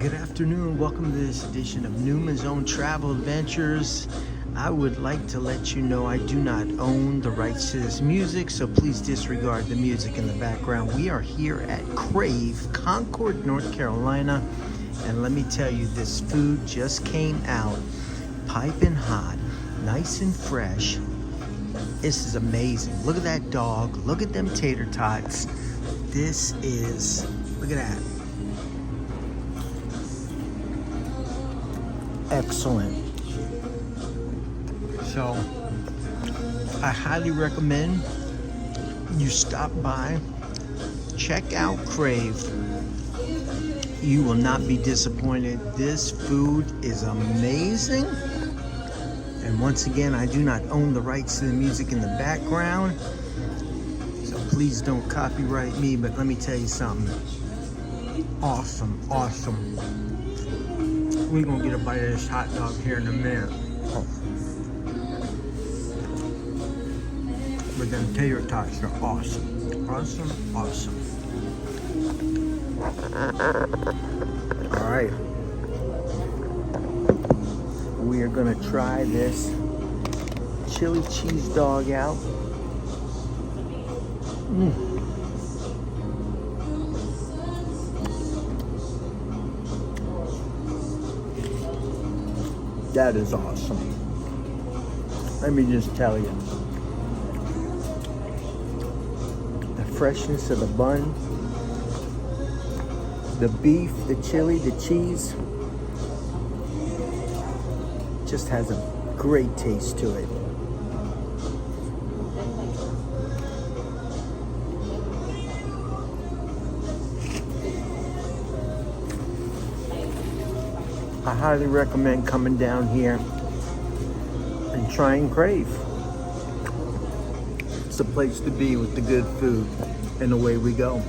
Good afternoon. Welcome to this edition of Newman's Own Travel Adventures. I would like to let you know I do not own the rights to this music, so please disregard the music in the background. We are here at Crave, Concord, North Carolina, and let me tell you, this food just came out piping hot, nice and fresh. This is amazing. Look at that dog. Look at them tater tots. This is, look at that. Excellent. So I highly recommend you stop by, check out Crave. You will not be disappointed. This food is amazing. And once again, I do not own the rights to the music in the background, so please don't copyright me, but let me tell you something. Awesome. We're gonna get a bite of this hot dog here in a minute. But them tater tots are awesome. All right. We are gonna try this chili cheese dog out. That is awesome. Let me just tell you. The freshness of the bun, the beef, the chili, the cheese, just has a great taste to it. I highly recommend coming down here and trying Crave. It's the place to be with the good food, and away we go.